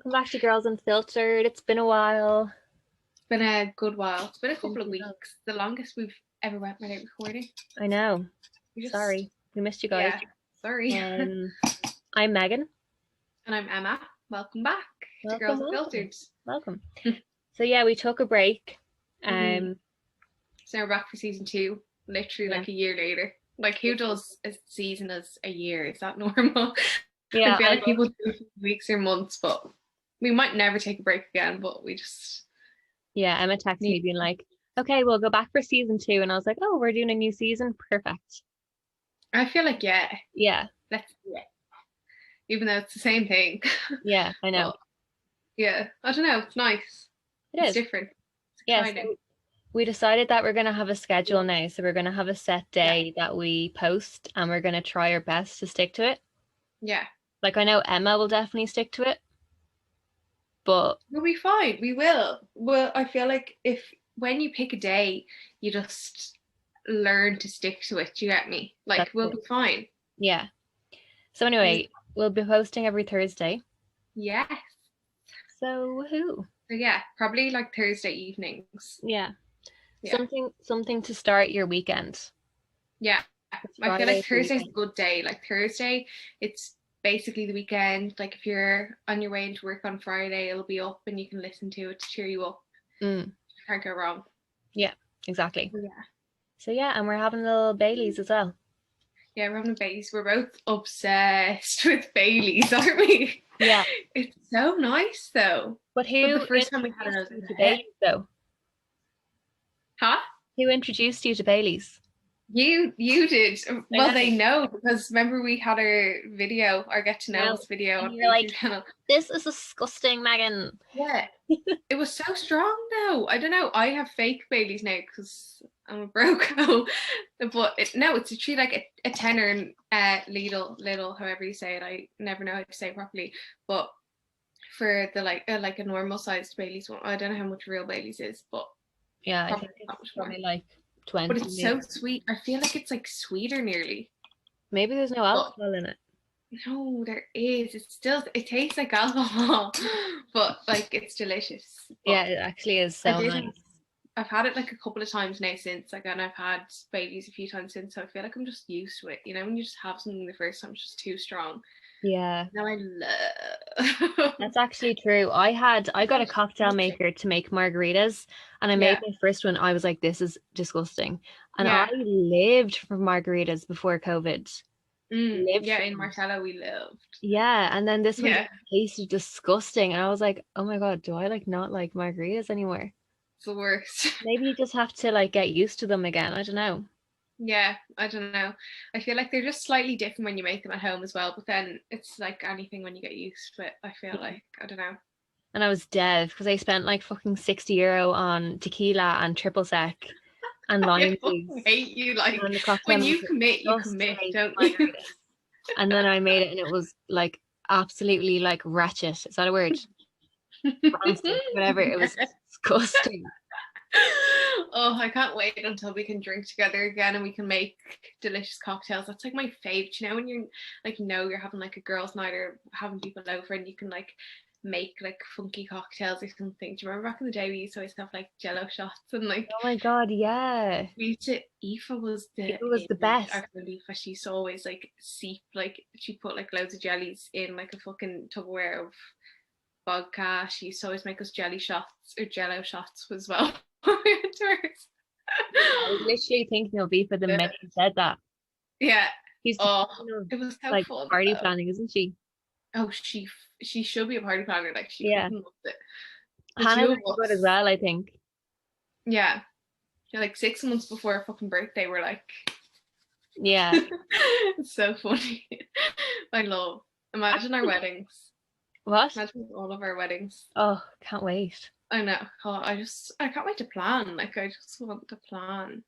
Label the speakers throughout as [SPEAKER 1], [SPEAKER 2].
[SPEAKER 1] Welcome back to Girls Unfiltered. It's been a while.
[SPEAKER 2] It's been a good while. It's been a couple of
[SPEAKER 1] Been
[SPEAKER 2] weeks. The longest we've ever went without recording.
[SPEAKER 1] I know.
[SPEAKER 2] We
[SPEAKER 1] Sorry, we missed you guys.
[SPEAKER 2] Yeah, sorry.
[SPEAKER 1] I'm Megan.
[SPEAKER 2] And I'm Emma. Welcome back to
[SPEAKER 1] Welcome,
[SPEAKER 2] Girls
[SPEAKER 1] welcome.
[SPEAKER 2] Unfiltered.
[SPEAKER 1] Welcome. So yeah, we took a break.
[SPEAKER 2] So now we're back for season 2, literally like a year later. Like, who does a season as a year? Is that normal?
[SPEAKER 1] Yeah,
[SPEAKER 2] I feel like people do weeks or months, but we might never take a break again, but we just...
[SPEAKER 1] Yeah, Emma texted me being like, okay, we'll go back for season 2. And I was like, oh, we're doing a new season? Perfect.
[SPEAKER 2] I feel like,
[SPEAKER 1] yeah.
[SPEAKER 2] Let's do it. Even though it's the same thing.
[SPEAKER 1] Yeah, I know.
[SPEAKER 2] But, yeah, I don't know. It's nice. It's different.
[SPEAKER 1] It's so we decided that we're going to have a schedule now. So we're going to have a set day that we post, and we're going to try our best to stick to it.
[SPEAKER 2] Yeah.
[SPEAKER 1] Like, I know Emma will definitely stick to it. But
[SPEAKER 2] we'll be fine. We will. Well, I feel like when you pick a day, you just learn to stick to it. Do you get me? Like, we'll be fine.
[SPEAKER 1] Yeah. So anyway, we'll be posting every Thursday.
[SPEAKER 2] Yes.
[SPEAKER 1] So woohoo.
[SPEAKER 2] So yeah, probably like Thursday evenings.
[SPEAKER 1] Yeah. Something to start your weekend.
[SPEAKER 2] Yeah. I feel like Thursday's a good day. Like, Thursday, it's basically the weekend. Like, if you're on your way into work on Friday, it'll be up and you can listen to it to cheer you up. You can't go wrong.
[SPEAKER 1] Yeah, exactly.
[SPEAKER 2] Yeah.
[SPEAKER 1] So yeah, and we're having a little Baileys as well.
[SPEAKER 2] Yeah, we're having a Baileys. We're both obsessed with Baileys, aren't we?
[SPEAKER 1] Yeah.
[SPEAKER 2] It's so nice though.
[SPEAKER 1] But the first time we had it to Baileys though?
[SPEAKER 2] Huh?
[SPEAKER 1] Who introduced you to Baileys?
[SPEAKER 2] You did. Well, they know, because remember we had our get to know us video on
[SPEAKER 1] your like channel. This is disgusting, Megan.
[SPEAKER 2] Yeah. It was so strong though. I don't know. I have fake Baileys now because I'm a broke. But it's actually like a tenner little, however you say it. I never know how to say it properly. But for the like a normal sized Baileys one, I don't know how much real Baileys is, but
[SPEAKER 1] yeah, I think it's probably like 20.
[SPEAKER 2] But it's so sweet. I feel like it's like sweeter nearly.
[SPEAKER 1] Maybe there's no alcohol in it.
[SPEAKER 2] No, there is. It tastes like alcohol, but like it's delicious. But
[SPEAKER 1] yeah, it actually is so nice.
[SPEAKER 2] I've had it like a couple of times now since, like, and I've had Baileys a few times since, so I feel like I'm just used to it. You know, when you just have something the first time, it's just too strong.
[SPEAKER 1] Yeah.
[SPEAKER 2] Now I love.
[SPEAKER 1] That's actually true. I got a cocktail maker to make margaritas, and I made my first one. I was like, this is disgusting. And I lived for margaritas before COVID.
[SPEAKER 2] In Martello we lived.
[SPEAKER 1] Yeah, and then this one tasted disgusting, and I was like, oh my god, do I like not like margaritas anymore?
[SPEAKER 2] It's the worst.
[SPEAKER 1] Maybe you just have to like get used to them again. I don't know.
[SPEAKER 2] Yeah, I don't know. I feel like they're just slightly different when you make them at home as well, but then it's like anything when you get used to it. I feel like, I don't know.
[SPEAKER 1] And I was dead because I spent like fucking €60 on tequila and triple sec and lime juice.
[SPEAKER 2] I hate you. Like, when you commit, don't you?
[SPEAKER 1] And then I made it, and it was like absolutely like ratchet. Is that a word? Whatever. It was disgusting.
[SPEAKER 2] Oh, I can't wait until we can drink together again and we can make delicious cocktails. That's like my fave. You know, when you're like, you're having like a girls' night or having people over, and you can like make like funky cocktails or something. Do you remember back in the day we used to always have like Jello shots and like,
[SPEAKER 1] oh my god, yeah,
[SPEAKER 2] we used to... Aoife was the
[SPEAKER 1] best.
[SPEAKER 2] Aoife, she used to always like like she put like loads of jellies in like a fucking Tupperware of vodka. She used to always make us jelly shots or Jello shots as well.
[SPEAKER 1] I was literally thinking of Aoife the minute you said that.
[SPEAKER 2] Yeah.
[SPEAKER 1] It
[SPEAKER 2] was so
[SPEAKER 1] like
[SPEAKER 2] fun,
[SPEAKER 1] party planning, isn't she?
[SPEAKER 2] Oh, she should be a party planner. Like, she fucking loved it.
[SPEAKER 1] Hannah was good as well, I think.
[SPEAKER 2] Yeah, like 6 months before her fucking birthday, we're like,
[SPEAKER 1] yeah.
[SPEAKER 2] It's so funny. Imagine our weddings.
[SPEAKER 1] What?
[SPEAKER 2] Imagine all of our weddings.
[SPEAKER 1] Oh, can't wait.
[SPEAKER 2] I know. I can't wait to plan. Like, I just want to plan.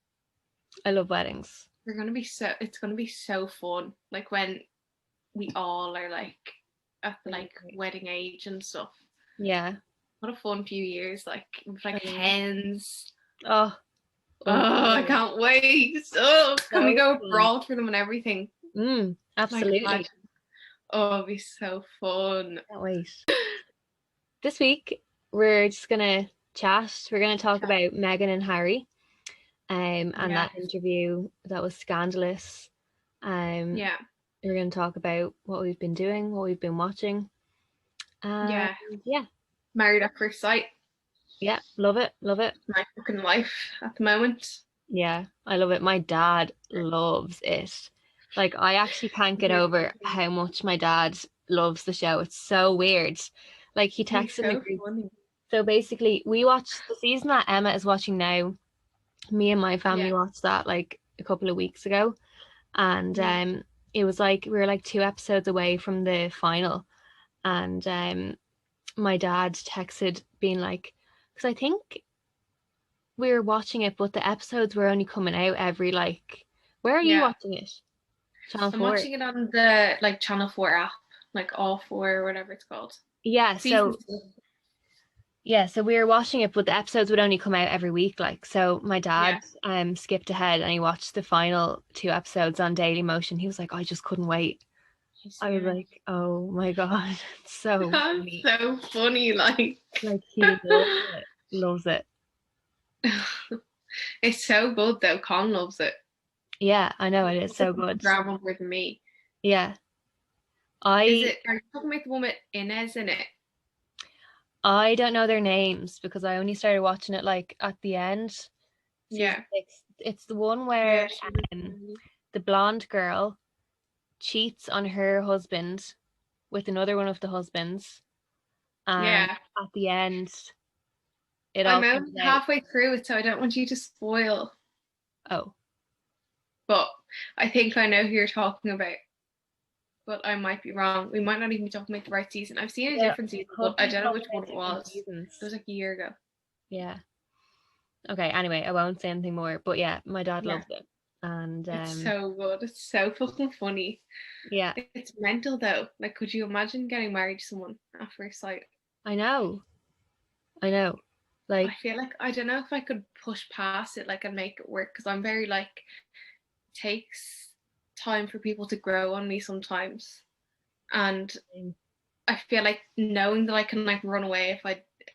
[SPEAKER 1] I love weddings.
[SPEAKER 2] It's gonna be so fun. Like, when we all are like at the like wedding age and stuff.
[SPEAKER 1] Yeah.
[SPEAKER 2] What a fun few years. Like, with like hens.
[SPEAKER 1] Oh,
[SPEAKER 2] I can't wait. Oh, can we go abroad for them and everything?
[SPEAKER 1] Absolutely.
[SPEAKER 2] Like, oh, it'll be so fun.
[SPEAKER 1] Can't wait. this week we're just gonna chat. We're gonna talk about Meghan and Harry, and that interview that was scandalous.
[SPEAKER 2] Yeah.
[SPEAKER 1] We're gonna talk about what we've been doing, what we've been watching.
[SPEAKER 2] Yeah.
[SPEAKER 1] Yeah.
[SPEAKER 2] Married at first sight.
[SPEAKER 1] Yeah, love it, love it.
[SPEAKER 2] My fucking life at the moment.
[SPEAKER 1] Yeah, I love it. My dad loves it. Like, I actually can't get over how much my dad loves the show. It's so weird. Like, he
[SPEAKER 2] He's
[SPEAKER 1] texted
[SPEAKER 2] so
[SPEAKER 1] me.
[SPEAKER 2] funny.
[SPEAKER 1] So basically, we watched the season that Emma is watching now. Me and my family watched that like a couple of weeks ago, and it was like we were like 2 episodes away from the final, and my dad texted being like, because I think we were watching it, but the episodes were only coming out every like. Where are you watching it? Channel 4.
[SPEAKER 2] I'm watching it on the like Channel 4 app, like All 4 or whatever it's called.
[SPEAKER 1] Yeah, so we were watching it, but the episodes would only come out every week. Like, so my dad skipped ahead and he watched the final 2 episodes on Daily Motion. He was like, I just couldn't wait. I was like, oh my god, it's so funny.
[SPEAKER 2] So funny, like
[SPEAKER 1] he loves it. Loves it.
[SPEAKER 2] It's so good though. Con loves it.
[SPEAKER 1] Yeah, I know, it is so good.
[SPEAKER 2] Drama more than me.
[SPEAKER 1] Yeah.
[SPEAKER 2] Are you talking about the one with Inez in it?
[SPEAKER 1] I don't know their names because I only started watching it like at the end.
[SPEAKER 2] Yeah.
[SPEAKER 1] It's the one where the blonde girl cheats on her husband with another one of the husbands. And at the end,
[SPEAKER 2] I'm only halfway through it, so I don't want you to spoil.
[SPEAKER 1] Oh.
[SPEAKER 2] But I think I know who you're talking about. But I might be wrong. We might not even be talking about the right season. I've seen a different season, but I don't know which one it was. Seasons. It was like a year ago.
[SPEAKER 1] Yeah. Okay, anyway, I won't say anything more. But yeah, my dad loves it. And
[SPEAKER 2] it's so good. It's so fucking funny.
[SPEAKER 1] Yeah.
[SPEAKER 2] It's mental though. Like, could you imagine getting married to someone at first sight?
[SPEAKER 1] I know. Like,
[SPEAKER 2] I feel like I don't know if I could push past it, like, and make it work, because I'm very like, it takes time for people to grow on me sometimes, and I feel like knowing that I can like run away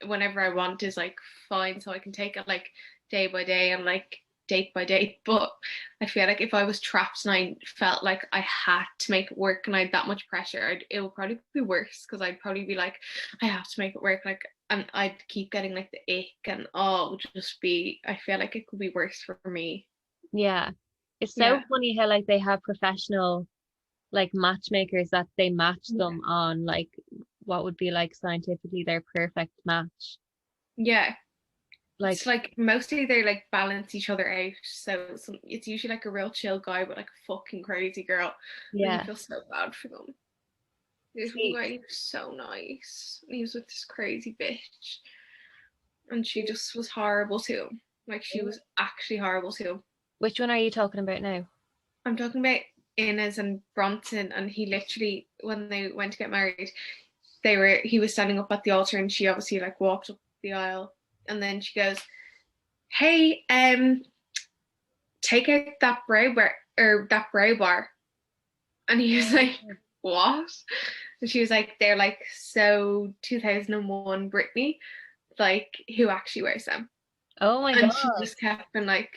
[SPEAKER 2] whenever I want is like fine, so I can take it like day by day and like date by date. But I feel like if I was trapped and I felt like I had to make it work and I had that much pressure, it would probably be worse, because I'd probably be like, I have to make it work, like, and I'd keep getting like the ick, and it would just be, I feel like it could be worse for me.
[SPEAKER 1] Yeah, it's so funny how like they have professional like matchmakers that they match them on like what would be like scientifically their perfect match.
[SPEAKER 2] Yeah, like, it's like mostly they like balance each other out, so it's usually like a real chill guy with like a fucking crazy girl. Yeah, and you feel so bad for them. This one guy, he was so nice. He was with this crazy bitch, and she just was horrible to him. Like, she was actually horrible to him.
[SPEAKER 1] Which one are you talking about now?
[SPEAKER 2] I'm talking about Inez and Bronson, and he literally, when they went to get married, he was standing up at the altar, and she obviously like walked up the aisle, and then she goes, hey, take out that brow bar, or that brow bar. And he was like, what? And she was like, they're like so 2001 Britney, like, who actually wears them?
[SPEAKER 1] Oh my god.
[SPEAKER 2] And she just kept being like,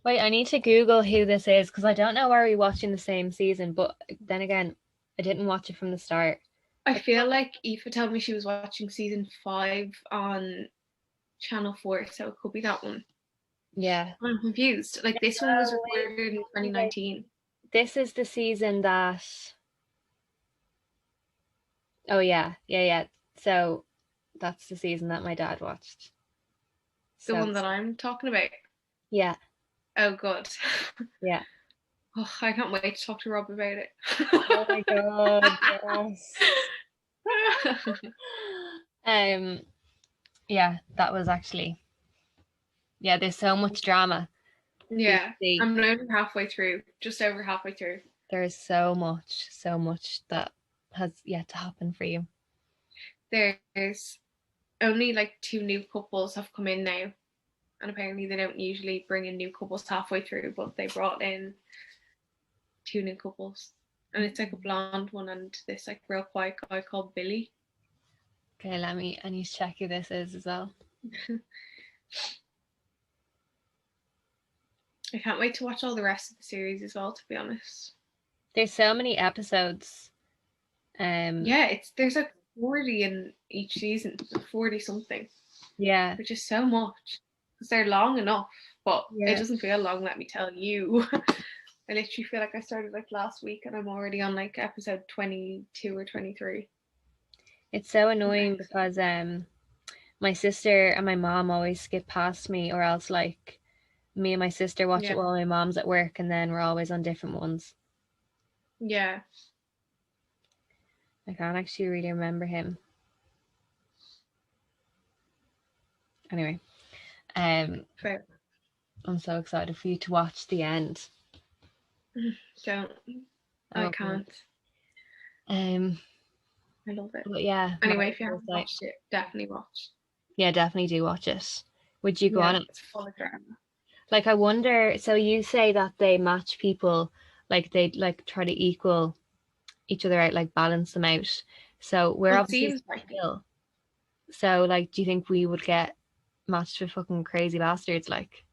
[SPEAKER 1] wait, I need to Google who this is, because I don't know, are we watching the same season? But then again, I didn't watch it from the start.
[SPEAKER 2] I feel like Aoife told me she was watching season 5 on Channel 4, so it could be that one.
[SPEAKER 1] Yeah.
[SPEAKER 2] I'm confused. Like, this one was recorded in 2019.
[SPEAKER 1] This is the season that... Oh, yeah. So that's the season that my dad watched.
[SPEAKER 2] The one that I'm talking about?
[SPEAKER 1] Yeah.
[SPEAKER 2] Oh, good.
[SPEAKER 1] Yeah.
[SPEAKER 2] Oh, I can't wait to talk to Rob about it.
[SPEAKER 1] Oh my god, yes. Yeah, that was actually... Yeah, there's so much drama.
[SPEAKER 2] Yeah, I'm only halfway through, just over halfway through.
[SPEAKER 1] There's so much that has yet to happen for you.
[SPEAKER 2] There's only like 2 new couples have come in now, and apparently they don't usually bring in new couples halfway through, but they brought in 2 new couples, and it's like a blonde one and this like real quiet guy called Billy.
[SPEAKER 1] Okay, I need to check who this is as well.
[SPEAKER 2] I can't wait to watch all the rest of the series as well, to be honest.
[SPEAKER 1] There's so many episodes.
[SPEAKER 2] Yeah, there's like 40 in each season, 40 something.
[SPEAKER 1] Yeah.
[SPEAKER 2] Which is so much. Because they're long enough, but
[SPEAKER 1] Yeah.
[SPEAKER 2] it doesn't feel long, let me tell you. I literally feel like I started like last week and I'm already on like episode 22 or 23.
[SPEAKER 1] It's so annoying because my sister and my mom always skip past me, or else like me and my sister watch it while my mom's at work, and then we're always on different ones.
[SPEAKER 2] Yeah.
[SPEAKER 1] I can't actually really remember him. Anyway,
[SPEAKER 2] Fair.
[SPEAKER 1] I'm so excited for you to watch the end.
[SPEAKER 2] Don't. I can't. I love it.
[SPEAKER 1] But yeah.
[SPEAKER 2] Anyway, if you haven't watched it, definitely watch.
[SPEAKER 1] Yeah, definitely do watch it. Would you go on it?
[SPEAKER 2] It's full of drama.
[SPEAKER 1] Like, I wonder, so you say that they match people, like they like try to equal each other out, like balance them out. So we're obviously still. So like, do you think we would get matched with fucking crazy bastards? Like,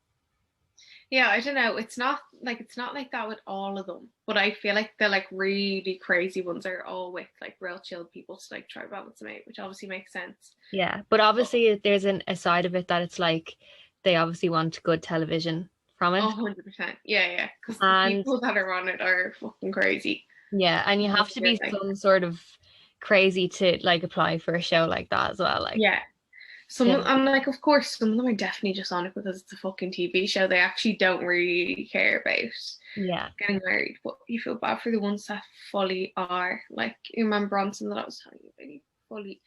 [SPEAKER 2] yeah, I don't know. It's not like that with all of them, but I feel like the like really crazy ones are all with like real chill people to like try to balance them out, which obviously makes sense.
[SPEAKER 1] Yeah, but obviously there's a side of it that it's like they obviously want good television from it.
[SPEAKER 2] 100%. Yeah, because the people that are on it are fucking crazy.
[SPEAKER 1] Yeah, and you have to be some sort of crazy to like apply for a show like that as well. Like,
[SPEAKER 2] yeah. I'm like, of course, some of them are definitely just on it because it's a fucking TV show. They actually don't really care about getting married. But you feel bad for the ones that fully are. Like, you remember Bronson that I was telling you about? He fully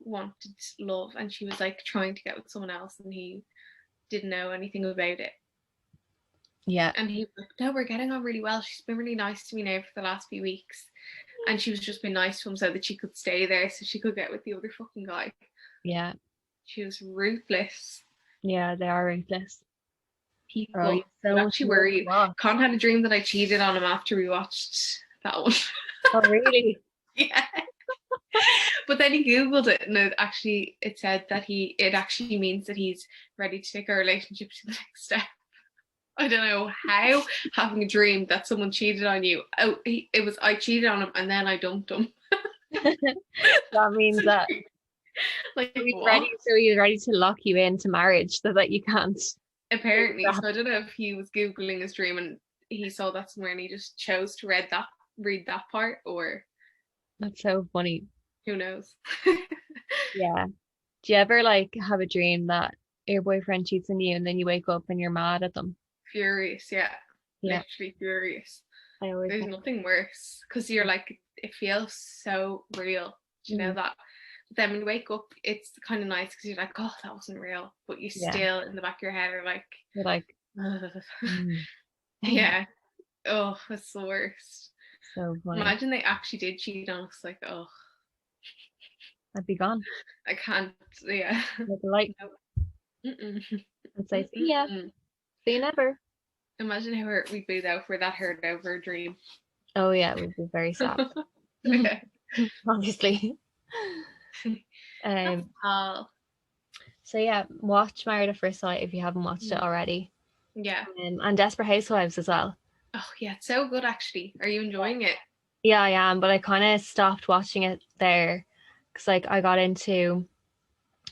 [SPEAKER 2] wanted love and she was like trying to get with someone else and he didn't know anything about it.
[SPEAKER 1] Yeah.
[SPEAKER 2] And he was like, no, we're getting on really well. She's been really nice to me now for the last few weeks. And she was just been nice to him so that she could stay there so she could get with the other fucking guy.
[SPEAKER 1] Yeah.
[SPEAKER 2] She was ruthless.
[SPEAKER 1] Yeah, they are ruthless.
[SPEAKER 2] People actually worry. Con had a dream that I cheated on him after we watched that one.
[SPEAKER 1] Oh, really?
[SPEAKER 2] Yeah. But then he Googled it and it said that it actually means that he's ready to take our relationship to the next step. I don't know how having a dream that someone cheated on you. Oh, I cheated on him and then I dumped him.
[SPEAKER 1] That means that
[SPEAKER 2] like
[SPEAKER 1] he's ready. So he's ready to lock you into marriage so that you can't.
[SPEAKER 2] Apparently, so I don't know if he was googling his dream and he saw that somewhere and he just chose to read that part, or
[SPEAKER 1] that's so funny.
[SPEAKER 2] Who knows?
[SPEAKER 1] Yeah. Do you ever like have a dream that your boyfriend cheats on you and then you wake up and you're mad at them?
[SPEAKER 2] Furious, yeah. Literally furious. There's nothing worse because you're like, it feels so real. Do you know that? But then when you wake up, it's kind of nice because you're like, oh, that wasn't real. But you still in the back of your head are like,
[SPEAKER 1] you're like,
[SPEAKER 2] yeah. Oh, it's the worst.
[SPEAKER 1] So funny.
[SPEAKER 2] Imagine they actually did cheat on us. Like, oh,
[SPEAKER 1] I'd be gone.
[SPEAKER 2] I can't. Yeah.
[SPEAKER 1] Like a light.
[SPEAKER 2] And
[SPEAKER 1] say, see ya. See you never.
[SPEAKER 2] Imagine how hurt we'd be though for that hurt over a dream.
[SPEAKER 1] Oh yeah, it would be very sad. Obviously. So yeah, watch Married at First Sight if you haven't watched it already.
[SPEAKER 2] Yeah.
[SPEAKER 1] And Desperate Housewives as well.
[SPEAKER 2] Oh yeah, it's so good actually. Are you enjoying it?
[SPEAKER 1] Yeah, I am, but I kind of stopped watching it there because like I got into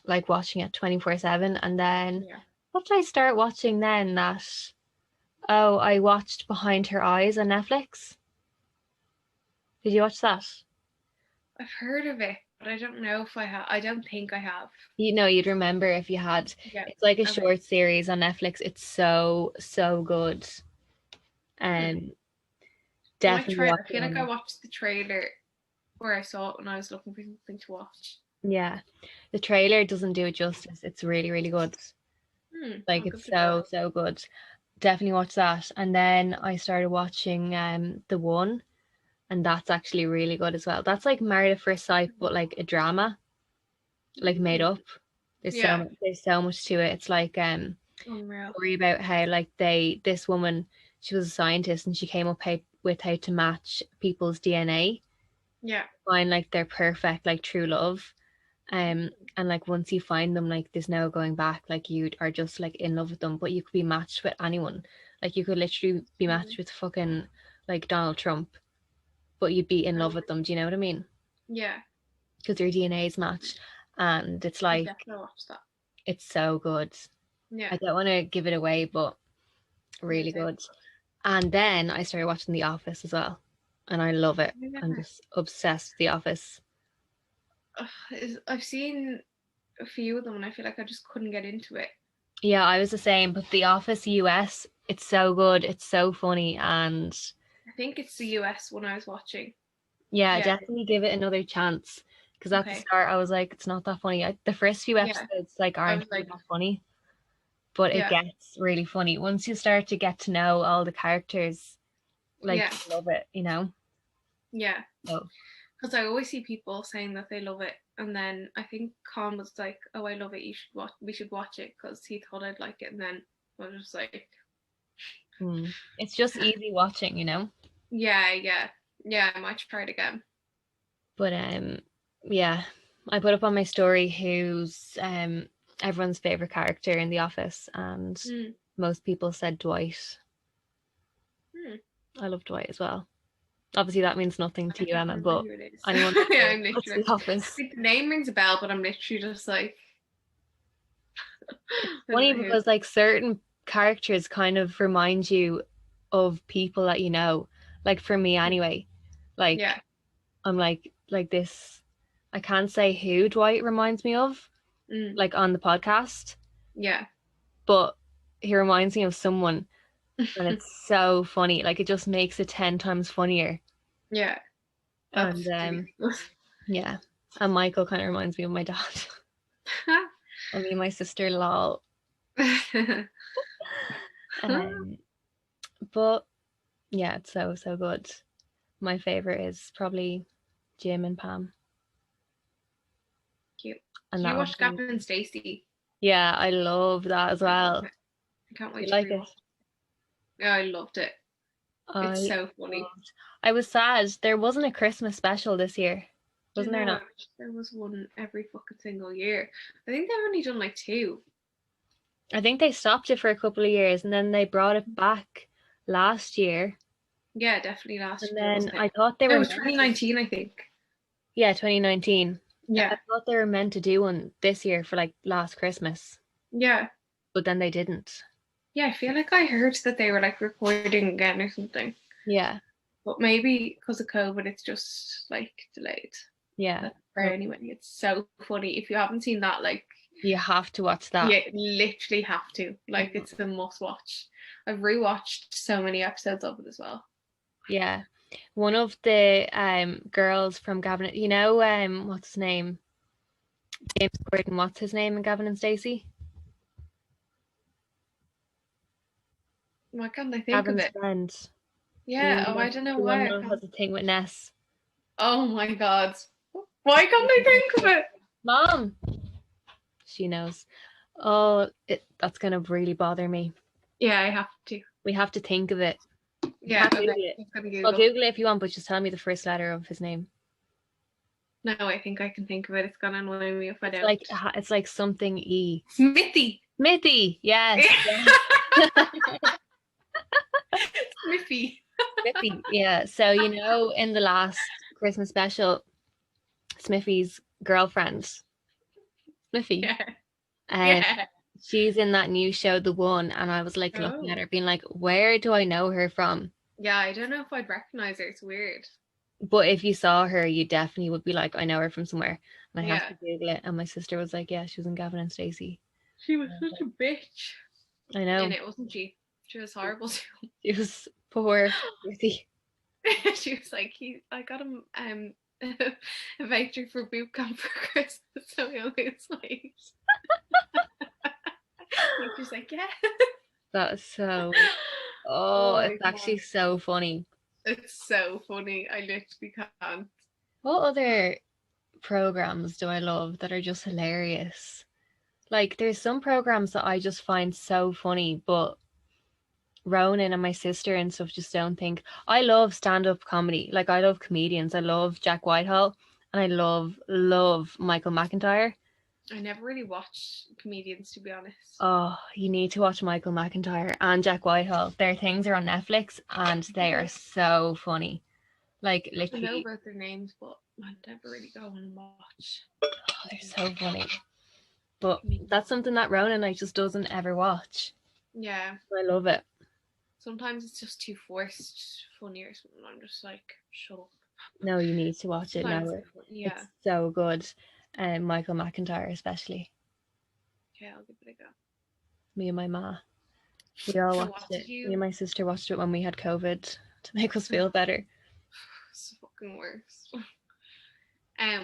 [SPEAKER 1] like watching it 24/7, and then what did I start watching then? I watched Behind Her Eyes on Netflix. Did you watch that?
[SPEAKER 2] I've heard of it, but I don't know if I have. I don't think I have.
[SPEAKER 1] You'd remember if you had. Yeah. It's like a short series on Netflix. It's so good. Definitely.
[SPEAKER 2] I feel like I watched the trailer, or I saw it when I was looking for something to watch.
[SPEAKER 1] Yeah, the trailer doesn't do it justice. It's really good. Like it's so good. Definitely watch that. And then I started watching The One, and that's actually really good as well. That's like Married at First Sight, but like a drama, like made up. There's so much to it. It's like story about how like this woman, she was a scientist and she came up with how to match people's DNA. Yeah. Find like their perfect like true love. And like once you find them, like there's no going back. Like you are just like in love with them, but you could be matched with anyone. Like you could literally be matched with fucking like Donald Trump, but you'd be in love with them. Do you know what I mean?
[SPEAKER 2] Yeah.
[SPEAKER 1] Because your DNA's matched, and it's
[SPEAKER 2] I
[SPEAKER 1] like
[SPEAKER 2] definitely watched that.
[SPEAKER 1] it's so good.
[SPEAKER 2] Yeah.
[SPEAKER 1] I don't want to give it away, but really good. And then I started watching The Office as well, and I love it. I'm just obsessed with The Office.
[SPEAKER 2] I've seen a few of them and I feel like I just couldn't get into it.
[SPEAKER 1] Yeah, I was the same, but The Office US, it's so good. It's so funny, and
[SPEAKER 2] I think it's the US one I was watching.
[SPEAKER 1] yeah, definitely give it another chance. Because at the start, I was like, it's not that funny. The first few episodes like aren't really that funny, but it gets really funny once you start to get to know all the characters. Like, you love it, you know?
[SPEAKER 2] Yeah.
[SPEAKER 1] So.
[SPEAKER 2] Because I always see people saying that they love it, and then I think Con was like, "Oh, I love it. We should watch it," because he thought I'd like it, and then I was just like,
[SPEAKER 1] it's just easy watching, you know?
[SPEAKER 2] Yeah, I might try it again.
[SPEAKER 1] But yeah, I put up on my story who's everyone's favorite character in The Office, and most people said Dwight. I love Dwight as well. Obviously, that means nothing to you, Emma, but anyone
[SPEAKER 2] I'm literally
[SPEAKER 1] The Office.
[SPEAKER 2] The name rings a bell, but I'm literally just like.
[SPEAKER 1] It's funny because like certain characters kind of remind you of people that you know. Like for me, anyway. Like I'm like this. I can't say who Dwight reminds me of, like on the podcast.
[SPEAKER 2] Yeah.
[SPEAKER 1] But he reminds me of someone, and it's so funny. Like it just makes it 10 times funnier.
[SPEAKER 2] Yeah.
[SPEAKER 1] And yeah, and Michael kind of reminds me of my dad. I mean, my sister, lol. But yeah, it's so good. My favorite is probably Jim and Pam.
[SPEAKER 2] Cute. And you watched Gavin and Stacey?
[SPEAKER 1] Yeah, I love that as well.
[SPEAKER 2] I can't wait
[SPEAKER 1] to like it.
[SPEAKER 2] Yeah, I loved it. It's so funny.
[SPEAKER 1] I was sad there wasn't a Christmas special this year. Wasn't there not?
[SPEAKER 2] There was one every fucking single year. I think they've only done like 2.
[SPEAKER 1] I think they stopped it for a couple of years and then they brought it back last year.
[SPEAKER 2] Yeah, definitely last year.
[SPEAKER 1] And then I thought they were.
[SPEAKER 2] It was 2019, I think.
[SPEAKER 1] Yeah, 2019.
[SPEAKER 2] Yeah.
[SPEAKER 1] I thought they were meant to do one this year for like last Christmas.
[SPEAKER 2] Yeah.
[SPEAKER 1] But then they didn't.
[SPEAKER 2] Yeah, I feel like I heard that they were like recording again or something.
[SPEAKER 1] Yeah.
[SPEAKER 2] But maybe because of COVID, it's just like delayed.
[SPEAKER 1] Yeah.
[SPEAKER 2] But anyway, it's so funny. If you haven't seen that, like,
[SPEAKER 1] you have to watch that.
[SPEAKER 2] Yeah, literally have to. Like, it's a must watch. I've rewatched so many episodes of it as well.
[SPEAKER 1] Yeah. One of the girls from Gavin, you know, what's his name? James Corden, what's his name in Gavin and Stacey?
[SPEAKER 2] Why can't I think of it?
[SPEAKER 1] Friend.
[SPEAKER 2] Yeah, I don't know why.
[SPEAKER 1] The one has a thing with Ness.
[SPEAKER 2] Oh my god. Why can't I think of it?
[SPEAKER 1] Mom! She knows. Oh, that's going to really bother me.
[SPEAKER 2] Yeah, I have to.
[SPEAKER 1] We have to think of it.
[SPEAKER 2] Yeah,
[SPEAKER 1] Google it if you want, but just tell me the first letter of his name.
[SPEAKER 2] No, I think I can think of it. It's gonna annoy me if I don't.
[SPEAKER 1] It's like something E.
[SPEAKER 2] Smithy,
[SPEAKER 1] yes.
[SPEAKER 2] Smithy.
[SPEAKER 1] Smithy, yeah. So, you know, in the last Christmas special, Smithy's girlfriend, Smithy, she's in that new show, The One, and I was like looking at her, being like, where do I know her from?
[SPEAKER 2] Yeah, I don't know if I'd recognize her. It's weird.
[SPEAKER 1] But if you saw her, you definitely would be like, I know her from somewhere. And I have to Google it. And my sister was like, yeah, she was in Gavin and Stacey.
[SPEAKER 2] She was such a bitch.
[SPEAKER 1] I know.
[SPEAKER 2] In it, wasn't she? She was horrible too.
[SPEAKER 1] She was poor.
[SPEAKER 2] She was like, I got him a voucher for boot camp for Christmas, so he only lose weight. She's like, yeah.
[SPEAKER 1] That's so. Oh, it's actually so funny.
[SPEAKER 2] It's so funny. I literally can't.
[SPEAKER 1] What other programs do I love that are just hilarious? Like, there's some programs that I just find so funny, but Ronan and my sister and stuff just don't think. I love stand-up comedy. Like, I love comedians. I love Jack Whitehall, and I love Michael McIntyre.
[SPEAKER 2] I never really watched comedians, to be honest.
[SPEAKER 1] Oh, you need to watch Michael McIntyre and Jack Whitehall. Their things are on Netflix and they are so funny. Like
[SPEAKER 2] I know
[SPEAKER 1] literally,
[SPEAKER 2] about their names, but I never really go and watch
[SPEAKER 1] oh, they're so funny. But
[SPEAKER 2] comedians.
[SPEAKER 1] that's something that Ronan like just doesn't ever watch.
[SPEAKER 2] Yeah.
[SPEAKER 1] I love it.
[SPEAKER 2] Sometimes it's just too forced, funny or something. I'm just like, shut up.
[SPEAKER 1] No, you need to watch it
[SPEAKER 2] Sometimes,
[SPEAKER 1] now.
[SPEAKER 2] yeah.
[SPEAKER 1] It's so good. And Michael McIntyre especially.
[SPEAKER 2] Okay, I'll give it a go.
[SPEAKER 1] Me and my ma. We all
[SPEAKER 2] So
[SPEAKER 1] watched
[SPEAKER 2] what did
[SPEAKER 1] it. Me
[SPEAKER 2] you?
[SPEAKER 1] and my sister watched it when we had COVID to make us feel better.
[SPEAKER 2] It's the fucking worst.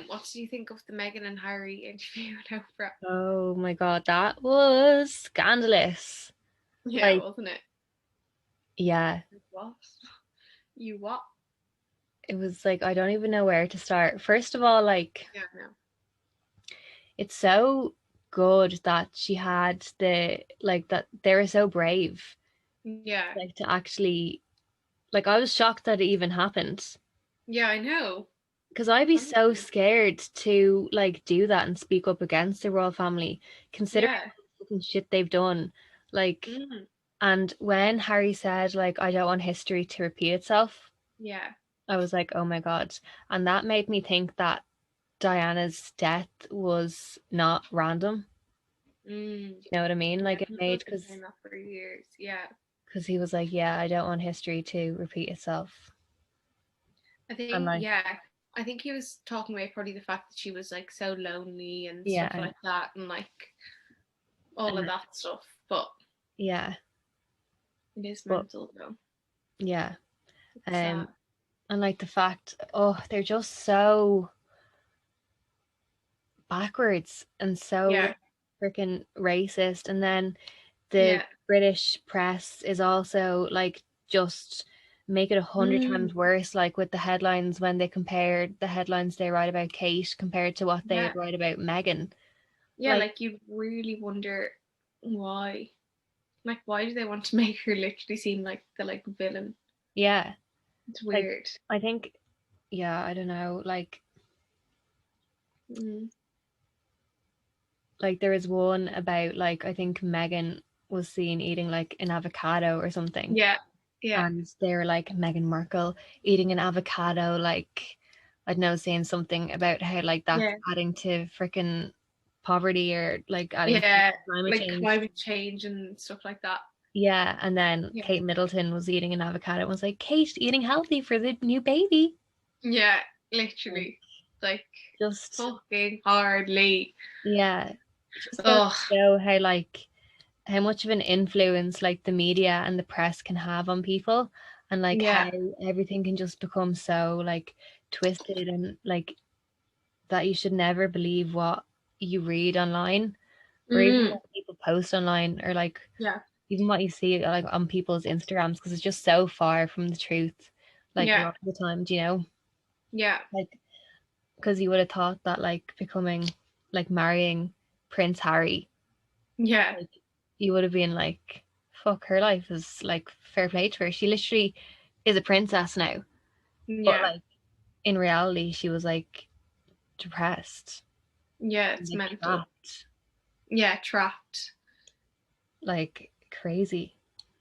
[SPEAKER 2] What did you think of the Meghan and Harry interview with Oprah?
[SPEAKER 1] Oh my god, that was scandalous.
[SPEAKER 2] Yeah,
[SPEAKER 1] Like,
[SPEAKER 2] wasn't it?
[SPEAKER 1] yeah,
[SPEAKER 2] What? You what?
[SPEAKER 1] it was like I don't even know where to start. First of all, like
[SPEAKER 2] Yeah, no.
[SPEAKER 1] it's so good that she had that they were so brave,
[SPEAKER 2] Yeah.
[SPEAKER 1] like to actually like I was shocked that it even happened.
[SPEAKER 2] Yeah, I know.
[SPEAKER 1] Because I'd be so scared to like do that and speak up against the royal family, considering
[SPEAKER 2] Yeah.
[SPEAKER 1] the fucking shit they've done. Like,
[SPEAKER 2] Mm.
[SPEAKER 1] and when Harry said like I don't want history to repeat itself,
[SPEAKER 2] Yeah.
[SPEAKER 1] I was like, oh my god, and that made me think that Diana's death was not random.
[SPEAKER 2] Mm.
[SPEAKER 1] You know what I mean?
[SPEAKER 2] Yeah,
[SPEAKER 1] Like it
[SPEAKER 2] people
[SPEAKER 1] made
[SPEAKER 2] have been saying that for years. Yeah.
[SPEAKER 1] because he was like, yeah, I don't want history to repeat itself,
[SPEAKER 2] I
[SPEAKER 1] and
[SPEAKER 2] think,
[SPEAKER 1] like,
[SPEAKER 2] yeah. I think he was talking about probably the fact that she was like so lonely and stuff
[SPEAKER 1] yeah,
[SPEAKER 2] like that and like all of
[SPEAKER 1] and
[SPEAKER 2] that stuff. But
[SPEAKER 1] yeah,
[SPEAKER 2] it is
[SPEAKER 1] but
[SPEAKER 2] mental though.
[SPEAKER 1] yeah,
[SPEAKER 2] It's sad.
[SPEAKER 1] and like the fact, oh, they're just so backwards and so
[SPEAKER 2] Yeah.
[SPEAKER 1] like freaking racist. And then the
[SPEAKER 2] Yeah.
[SPEAKER 1] British press is also like just make it 100 times
[SPEAKER 2] Mm.
[SPEAKER 1] worse, like with the headlines when they compared the headlines they write about Kate compared to what
[SPEAKER 2] Yeah.
[SPEAKER 1] they'd write about Meghan.
[SPEAKER 2] Yeah,
[SPEAKER 1] Like,
[SPEAKER 2] like you really wonder why. Like why do they want to make her literally seem like the like villain?
[SPEAKER 1] yeah,
[SPEAKER 2] It's
[SPEAKER 1] like
[SPEAKER 2] weird.
[SPEAKER 1] I think, yeah, I don't know,
[SPEAKER 2] Mm.
[SPEAKER 1] like there was one about like I think Meghan was seen eating like an avocado or something,
[SPEAKER 2] Yeah. Yeah.
[SPEAKER 1] and they were like Meghan Markle eating an avocado, like I don't know, saying something about how like that's
[SPEAKER 2] Yeah.
[SPEAKER 1] adding to freaking poverty or like adding to
[SPEAKER 2] Yeah.
[SPEAKER 1] climate
[SPEAKER 2] Like
[SPEAKER 1] change.
[SPEAKER 2] climate change and stuff like that.
[SPEAKER 1] Yeah, and then
[SPEAKER 2] Yeah.
[SPEAKER 1] Kate Middleton was eating an avocado and was like, Kate, eating healthy for the new baby.
[SPEAKER 2] Yeah,
[SPEAKER 1] Like,
[SPEAKER 2] literally. Like
[SPEAKER 1] just
[SPEAKER 2] fucking hardly.
[SPEAKER 1] yeah, just goes
[SPEAKER 2] Oh,
[SPEAKER 1] to show how like how much of an influence like the media and the press can have on people, and like how
[SPEAKER 2] yeah.
[SPEAKER 1] everything can just become so like twisted, and like that you should never believe what you read online or even
[SPEAKER 2] Mm.
[SPEAKER 1] what people post online, or like
[SPEAKER 2] Yeah.
[SPEAKER 1] even what you see like on people's Instagrams, because it's just so far from the truth like a
[SPEAKER 2] Yeah.
[SPEAKER 1] lot of the time, do you know?
[SPEAKER 2] Yeah.
[SPEAKER 1] Like, because you would have thought that like becoming like marrying Prince Harry,
[SPEAKER 2] Yeah.
[SPEAKER 1] like you would have been like, fuck, her life is like fair play to her, she literally is a princess now. But
[SPEAKER 2] Yeah.
[SPEAKER 1] like in reality she was like depressed
[SPEAKER 2] Yeah,
[SPEAKER 1] and
[SPEAKER 2] it's
[SPEAKER 1] like
[SPEAKER 2] mental.
[SPEAKER 1] trapped,
[SPEAKER 2] Yeah, trapped.
[SPEAKER 1] like crazy.